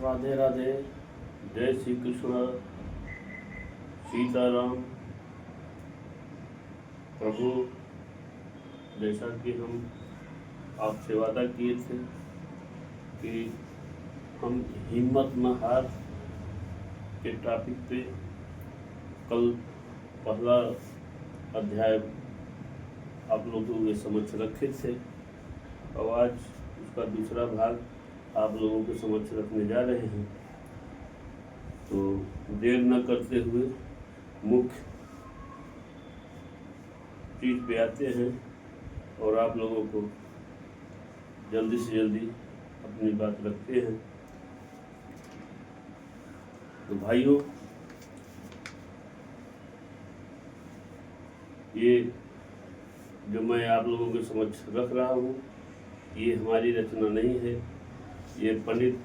राधे राधे। जय श्री कृष्ण, सीताराम। प्रभु, जैसा कि हम आपसे वादा किए थे कि हम हिम्मत न हार के टॉपिक पे कल पहला अध्याय आप लोगों के समक्ष रखे थे और आज उसका दूसरा भाग आप लोगों के समक्ष रखने जा रहे हैं। तो देर न करते हुए मुख्य चीज पे आते हैं और आप लोगों को जल्दी से जल्दी अपनी बात रखते हैं। तो भाइयों, ये जो मैं आप लोगों के समक्ष रख रहा हूँ, ये हमारी रचना नहीं है। ये पंडित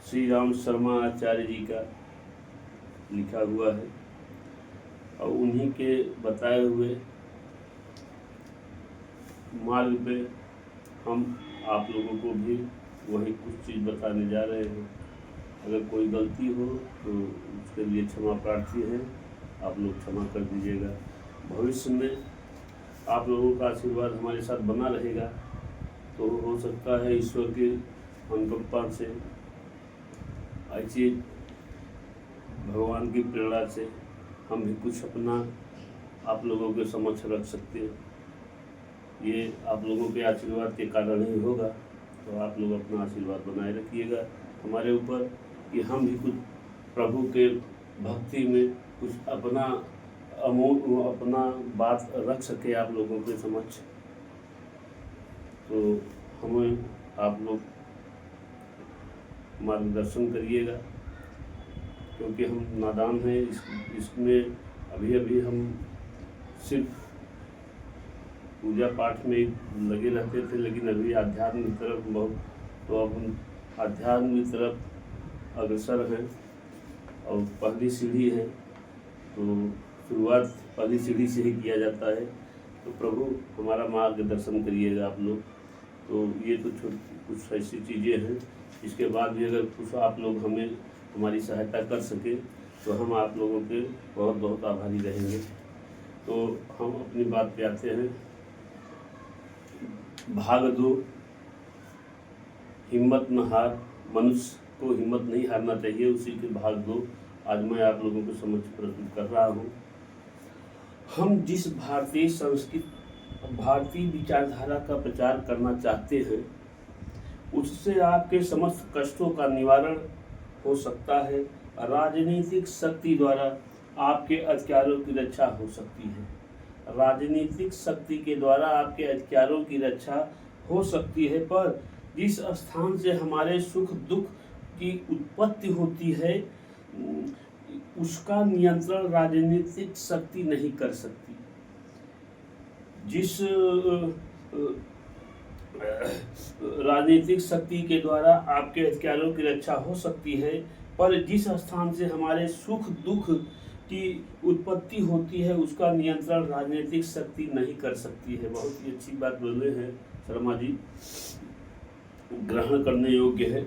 श्री राम शर्मा आचार्य जी का लिखा हुआ है और उन्हीं के बताए हुए मार्ग पे हम आप लोगों को भी वही कुछ चीज़ बताने जा रहे हैं। अगर कोई गलती हो तो उसके लिए क्षमा प्रार्थी है, आप लोग क्षमा कर दीजिएगा। भविष्य में आप लोगों का आशीर्वाद हमारे साथ बना रहेगा तो हो सकता है ईश्वर के अनुकंपा से, ऐसी भगवान की प्रेरणा से हम भी कुछ अपना आप लोगों के समक्ष रख सकते हैं। ये आप लोगों के आशीर्वाद के कारण ही होगा, तो आप लोग अपना आशीर्वाद बनाए रखिएगा हमारे ऊपर कि हम भी कुछ प्रभु के भक्ति में कुछ अपना अपना बात रख सके आप लोगों के समक्ष। तो हमें आप लोग मार्गदर्शन करिएगा, क्योंकि हम नादान हैं। इसमें अभी हम सिर्फ पूजा पाठ में लगे रहते थे, लेकिन अभी आध्यात्म की तरफ बहुत, तो अब हम आध्यात्म की तरफ अग्रसर हैं और पहली सीढ़ी है, तो शुरुआत पहली सीढ़ी से ही किया जाता है। तो प्रभु हमारा मार्गदर्शन करिएगा आप लोग। तो ये तो कुछ ऐसी चीज़ें हैं, इसके बाद भी अगर कुछ आप लोग हमें हमारी सहायता कर सके तो हम आप लोगों के बहुत बहुत आभारी रहेंगे। तो हम अपनी बात पे आते हैं। भाग 2, हिम्मत न हार। मनुष्य को हिम्मत नहीं हारना चाहिए, उसी के भाग 2 आज मैं आप लोगों के समक्ष प्रस्तुत कर रहा हूँ। हम जिस भारतीय संस्कृति, भारतीय विचारधारा का प्रचार करना चाहते हैं, उससे आपके समस्त कष्टों का निवारण हो सकता है। राजनीतिक शक्ति द्वारा आपके अधिकारों की रक्षा हो सकती है। राजनीतिक शक्ति के द्वारा आपके अधिकारों की रक्षा हो सकती है, पर जिस स्थान से हमारे सुख दुख की उत्पत्ति होती है, उसका नियंत्रण राजनीतिक शक्ति नहीं कर सकती। जिस राजनीतिक शक्ति के द्वारा आपके अधिकारों की रक्षा हो सकती है, पर जिस स्थान से हमारे सुख दुख की उत्पत्ति होती है, उसका नियंत्रण राजनीतिक शक्ति नहीं कर सकती है। बहुत ही अच्छी बात बोले हैं शर्मा जी, ग्रहण करने योग्य है।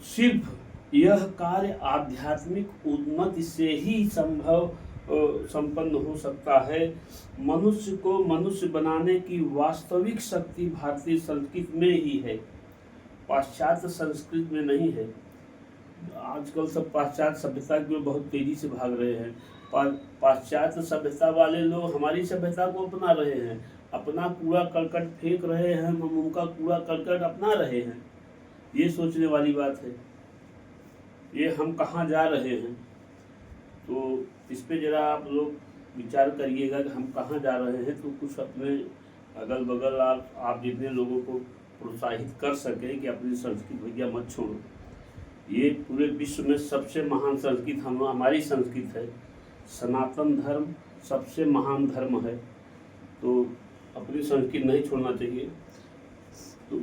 सिर्फ यह कार्य आध्यात्मिक उन्नति से ही संपन्न हो सकता है। मनुष्य को मनुष्य बनाने की वास्तविक शक्ति भारतीय संस्कृति में ही है, पाश्चात्य संस्कृति में नहीं है। आजकल सब पाश्चात्य सभ्यता की ओर बहुत तेजी से भाग रहे हैं। पाश्चात्य सभ्यता वाले लोग हमारी सभ्यता को अपना रहे हैं, अपना कूड़ा करकट फेंक रहे हैं, हम उनका कूड़ा करकट अपना रहे हैं। ये सोचने वाली बात है, ये हम कहाँ जा रहे हैं। तो इस पे जरा आप लोग विचार करिएगा कि हम कहाँ जा रहे हैं। तो कुछ अपने अगल बगल आप जितने लोगों को प्रोत्साहित कर सकें कि अपनी संस्कृति भैया मत छोड़ो। ये पूरे विश्व में सबसे महान संस्कृति हमारी संस्कृति है। सनातन धर्म सबसे महान धर्म है, तो अपनी संस्कृति नहीं छोड़ना चाहिए। तो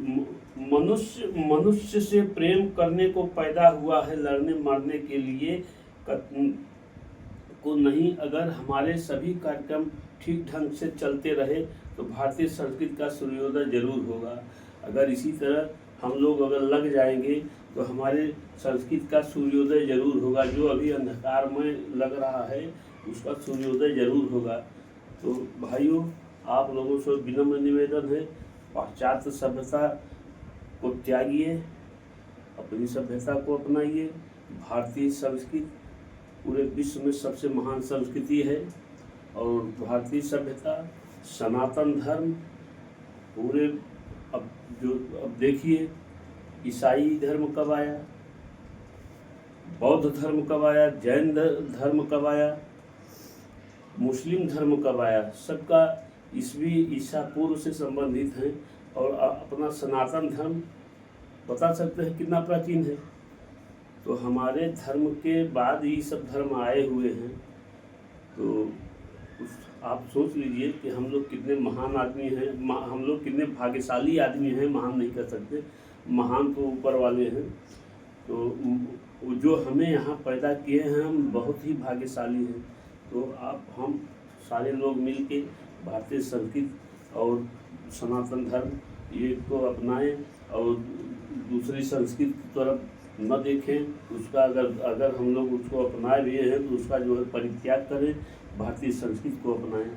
मनुष्य से प्रेम करने को पैदा हुआ है, लड़ने मारने के लिए को नहीं। अगर हमारे सभी कार्यक्रम ठीक ढंग से चलते रहे तो भारतीय संस्कृति का सूर्योदय जरूर होगा। अगर इसी तरह हम लोग अगर लग जाएंगे तो हमारे संस्कृत का सूर्योदय जरूर होगा। जो अभी अंधकार में लग रहा है उसका सूर्योदय जरूर होगा। तो भाइयों, आप लोगों से विनम्र निवेदन है, पाश्चात्य सभ्यता को त्यागिए, अपनी सभ्यता को अपनाइए। भारतीय संस्कृति पूरे विश्व में सबसे महान संस्कृति है और भारतीय सभ्यता, सनातन धर्म पूरे अब देखिए ईसाई धर्म कब आया, बौद्ध धर्म कब आया, जैन धर्म कब आया, मुस्लिम धर्म कब आया, सबका ईस्वी ईसा पूर्व से संबंधित है। और अपना सनातन धर्म बता सकते हैं कितना प्राचीन है। तो हमारे धर्म के बाद ही सब धर्म आए हुए हैं। तो आप सोच लीजिए कि हम लोग कितने महान आदमी हैं, हम लोग कितने भाग्यशाली आदमी हैं। महान नहीं कर सकते, महान तो ऊपर वाले हैं। तो जो हमें यहाँ पैदा किए हैं हम बहुत ही भाग्यशाली हैं। तो हम सारे लोग मिल के भारतीय संस्कृति और सनातन धर्म ये को अपनाएं और दूसरी संस्कृति की तरफ न देखें। उसका अगर हम लोग उसको अपनाए भी हैं तो उसका जो है परित्याग करें, भारतीय संस्कृति को अपनाएं।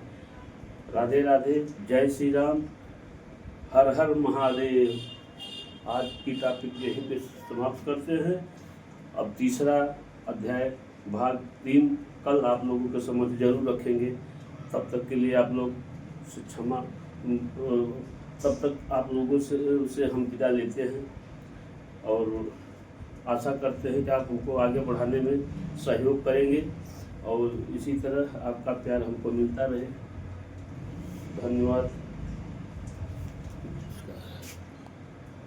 राधे राधे, जय श्री राम, हर हर महादेव। आज की टॉपिक यहीं पे समाप्त करते हैं। अब तीसरा अध्याय भाग 3 कल आप लोगों के समझ जरूर रखेंगे। तब तक के लिए आप लोग से क्षमा, तब तक आप लोगों से हम विदा लेते हैं और आशा करते हैं कि आप हमको आगे बढ़ाने में सहयोग करेंगे और इसी तरह आपका प्यार हमको मिलता रहे। धन्यवाद।